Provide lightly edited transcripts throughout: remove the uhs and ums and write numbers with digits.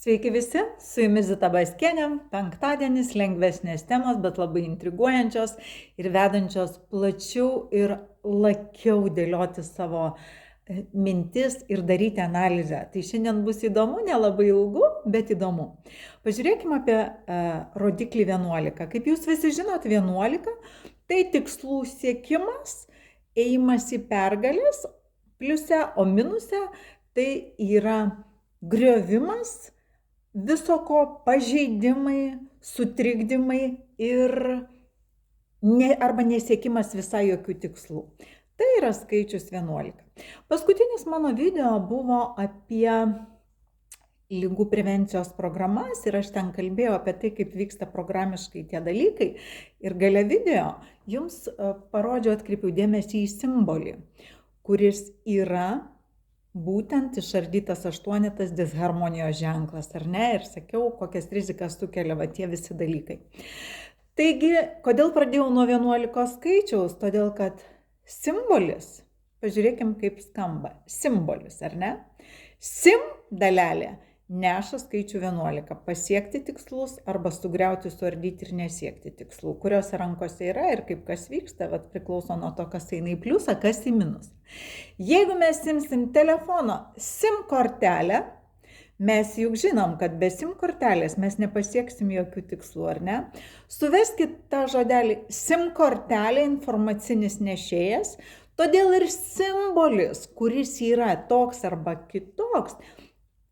Sveiki visi, su jumis Zita Baskienė. Penktadienis, lengvesnės temos, bet labai intriguojančios ir vedančios plačiau ir lakiau dėlioti savo mintis ir daryti analizę. Tai šiandien bus įdomu, nelabai ilgu, bet įdomu. Pažiūrėkime apie rodiklį 11. Kaip jūs visi žinot, 11 tai tikslų siekimas, ėjimas į pergalės, pliuse, o minuse tai yra griovimas, viso ko pažeidimai, sutrikdymai ir arba nesiekimas visai jokių tikslų. Tai yra skaičius 11. Paskutinis mano video buvo apie ligų prevencijos programas ir aš ten kalbėjau apie tai, kaip vyksta programiškai tie dalykai. Ir gale video jums parodžiau, atkreipiau dėmesį į simbolį, kuris yra būtent išardytas 8 disharmonijos ženklas, ar ne? Ir sakiau, kokias rizikas sukelia va tie visi dalykai. Taigi, kodėl pradėjau nuo 11 skaičiaus? Todėl, kad simbolis, pažiūrėkim, kaip skamba. Simbolis, ar ne? Sim dalelė neša skaičių 11. Pasiekti tikslus arba sugriauti, suardyti ir nesiekti tikslų. Kuriuose rankose yra ir kaip kas vyksta, vat priklauso nuo to, kas eina į pliusą, kas į minusą. Jeigu mes imsim telefono SIM kortelę, mes juk žinom, kad be SIM kortelės mes nepasieksim jokių tikslų, ar ne? Suveskit tą žodelį SIM kortelė, informacinis nešėjas, todėl ir simbolis, kuris yra toks arba kitoks.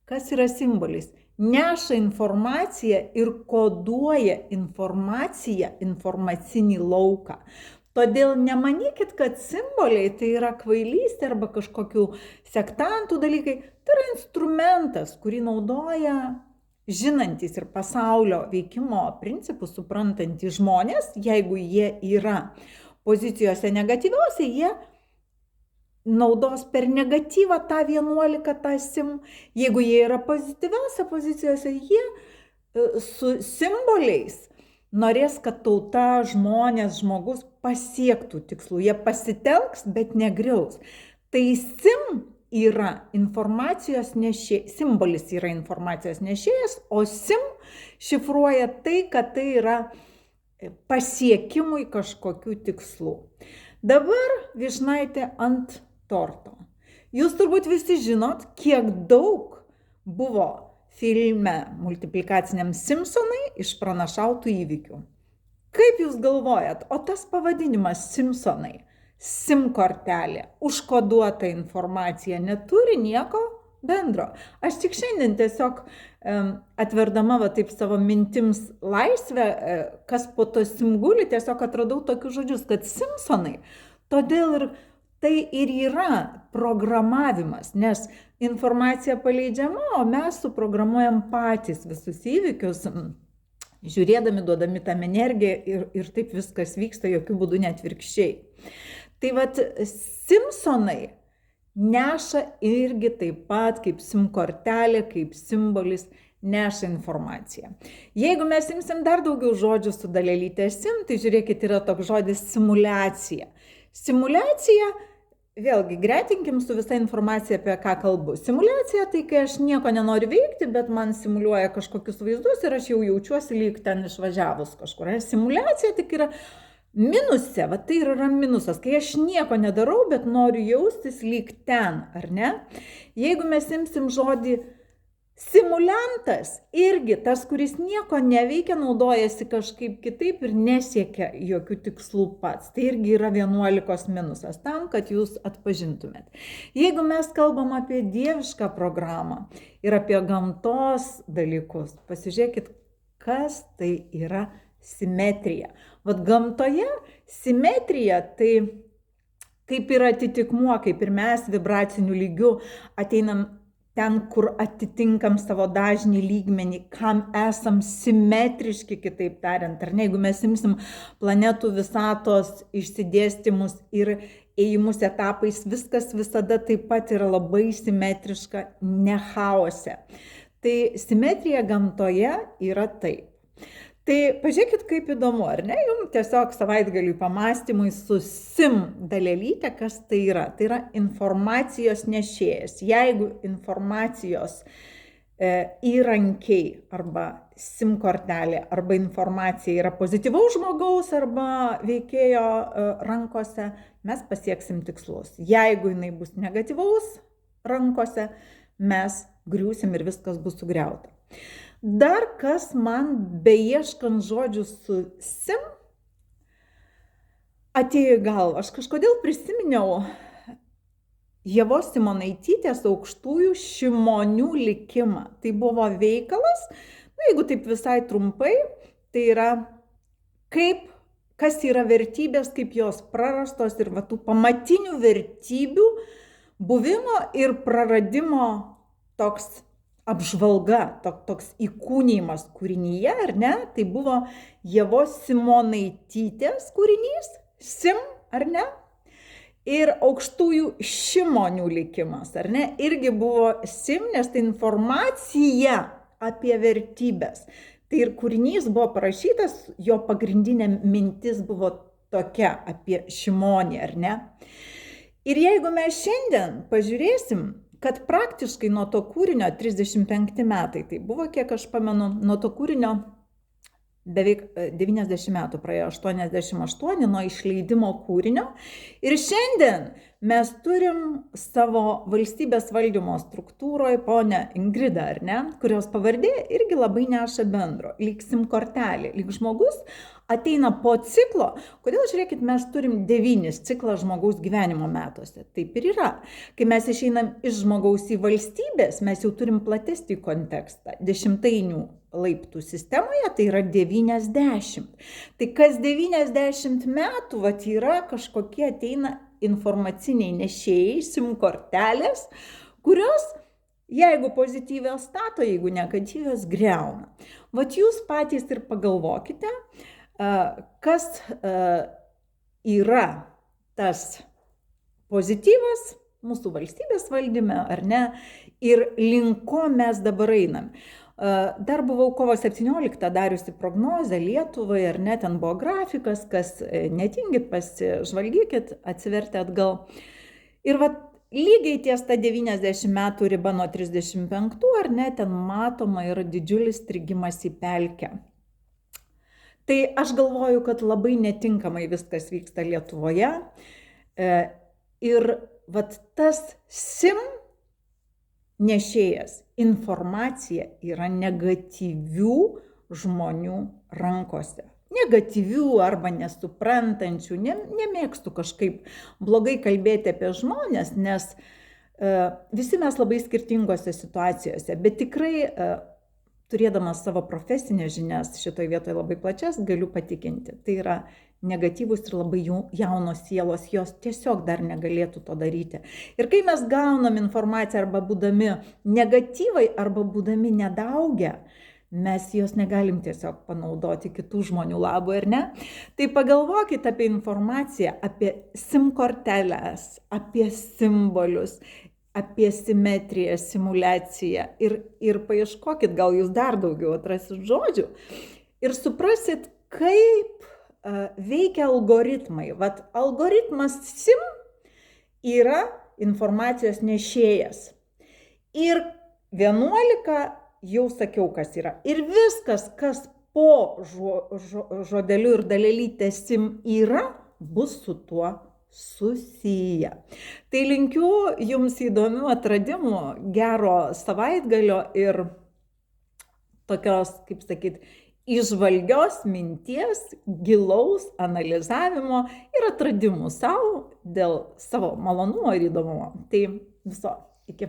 Kas yra simbolis? Neša informaciją ir koduoja informaciją, informacinį lauką. Todėl nemanykit, kad simboliai tai yra kvailystė arba kažkokių sektantų dalykai. Tai yra instrumentas, kurį naudoja žinantys ir pasaulio veikimo principus suprantantys žmonės. Jeigu jie yra pozicijose negatyviausiai, jie naudos per negatyvą tą 11, tą sim. Jeigu jie yra pozityviausia pozicijose, jie su simboliais norės, kad tauta, žmonės, žmogus pasiektų tikslų. Jie pasitelks, bet negriaus. Tai sim yra informacijos nešėjas, simbolis yra informacijos nešėjas, o sim šifruoja tai, kad tai yra pasiekimui kažkokių tikslų. Dabar vyšnaitė ant torto. Jūs turbūt visi žinot, kiek daug buvo filme multiplikaciniam Simpsonai išpranašautų įvykių. Kaip jūs galvojat, o tas pavadinimas Simpsonai, SIM kortelė, užkoduota informacija neturi nieko bendro. Aš tik šiandien tiesiog atverdama va taip savo mintims laisvę, kas po to simgulį, tiesiog atradau tokius žodžius, kad Simpsonai, todėl ir tai ir yra programavimas, nes informacija paleidžiama, o mes suprogramuojam patys visus įvykius, žiūrėdami, duodami tam energiją ir taip viskas vyksta, jokių būdų net atvirkščiai. Tai vat Simpsonai neša irgi taip pat kaip SIM kortelė, kaip simbolis neša informaciją. Jeigu mes imsim dar daugiau žodžių su dalelytė SIM, tai žiūrėkit, yra toks žodis simuliacija. Simuliacija, vėlgi, gretinkim su visa informacija, apie ką kalbu. Simuliacija tai, kai aš nieko nenoriu veikti, bet man simuliuoja kažkokius vaizdus ir aš jau jaučiuosi lyg ten išvažiavus kažkur. Simuliacija tik yra minuse, va tai yra minusas, kai aš nieko nedarau, bet noriu jaustis lyg ten, ar ne? Jeigu mes imsim žodį simuliantas, irgi tas, kuris nieko neveikia, naudojasi kažkaip kitaip ir nesiekia jokių tikslų pats. Tai irgi yra 11 minusas, tam, kad jūs atpažintumėt. Jeigu mes kalbam apie dievišką programą ir apie gamtos dalykus, pasižiūrėkit, kas tai yra simetrija. Vat gamtoje simetrija tai kaip yra atitikmuo, kaip ir mes vibraciniu lygiu ateinam ten, kur atitinkam savo dažnį lygmenį, kam esam simetriški, kitaip tariant, ar ne, jeigu mes imsim planetų visatos išsidėstymus ir ėjimus etapais, viskas visada taip pat yra labai simetriška, ne chaose. Tai simetrija gamtoje yra taip. Tai pažiūrėkit, kaip įdomu, ar ne? Jums tiesiog savaitgaliui pamastymui su SIM dalelytė, kas tai yra? Tai yra informacijos nešėjas. Jeigu informacijos įrankiai arba SIM kortelė arba informacija yra pozityvaus žmogaus arba veikėjo rankose, mes pasieksim tikslus. Jeigu jinai bus negatyvaus rankose, mes griūsim ir viskas bus sugriauta. Dar kas man beieškant žodžių su SIM atėjo į galvą. Aš kažkodėl prisiminiau Ievos Simonaitytės Aukštųjų Šimonių likimą. Tai buvo veikalas, jeigu taip visai trumpai, tai yra kas yra vertybės, kaip jos prarastos ir tų pamatinių vertybių buvimo ir praradimo toks apžvalga, toks įkūnijimas kūrinyje, ar ne? Tai buvo Ievos Simonaitytės kūrinys, SIM, ar ne? Ir Aukštųjų Šimonių likimas, ar ne? Irgi buvo SIM, nes tai informacija apie vertybės. Tai ir kūrinys buvo parašytas, jo pagrindinė mintis buvo tokia apie Šimonį, ar ne? Ir jeigu mes šiandien pažiūrėsim, kad praktiškai nuo to kūrinio 35 metai, tai buvo, kiek aš pamenu, nuo to kūrinio beveik 90 metų praėjo, 88 nuo išleidimo kūrinio. Ir šiandien mes turim savo valstybės valdymo struktūroje ponę Ingridą, ar ne, kurios pavardė irgi labai neša bendro, lyg SIM kortelė, lyg žmogus ateina po ciklo. Kodėl, žiūrėkit, mes turim 9 ciklą žmogaus gyvenimo metuose. Taip ir yra. Kai mes išeinam iš žmogaus į valstybės, mes jau turim platesnį kontekstą. 10 laiptų sistemoje tai yra 90. Tai kas 90 metų, yra kažkokie ateina informaciniai nešėjai, SIM kortelės, kurios, jeigu pozityvios stato, jeigu negatyvios griauna. Jūs patys ir pagalvokite, kas yra tas pozityvas mūsų valstybės valdyme, ar ne, ir link ko mes dabar einam. Dar buvau kovo 17 dariusi prognozę Lietuvai, ar ne, ten buvo grafikas, kas netingit, pasižvalgykit, atsivertę atgal. Ir lygiai ties ta 90 metų riba nuo 35, ar ne, ten matoma yra didžiulis strigimas į pelkę. Tai aš galvoju, kad labai netinkamai viskas vyksta Lietuvoje. Ir tas SIM nešėjas, informacija yra negatyvių žmonių rankose. Negatyvių arba nesuprantančių, nemėgstu kažkaip blogai kalbėti apie žmones, nes visi mes labai skirtingose situacijose, bet tikrai turėdamas savo profesinės žinias šitoj vietoje labai plačias, galiu patikinti. Tai yra negatyvus ir labai jaunos sielos, jos tiesiog dar negalėtų to daryti. Ir kai mes gaunam informaciją arba būdami negatyvai, arba būdami nedaugę, mes jos negalim tiesiog panaudoti kitų žmonių labui, ar ne? Tai pagalvokit apie informaciją, apie SIM korteles, apie simbolius, apie simetriją, simuliaciją ir paieškokit, gal jūs dar daugiau atrasit žodžių ir suprasit, kaip veikia algoritmai. Algoritmas SIM yra informacijos nešėjas. Ir 11 jau sakiau, kas yra. Ir viskas, kas po žodeliu ir dalelytė SIM yra, bus su tuo susiję. Tai linkiu jums įdomių atradimų, gero savaitgalio ir tokios, kaip sakyt, įžvalgios minties, gilaus analizavimo ir atradimų savo dėl savo malonumo ir įdomumo. Tai viso, iki.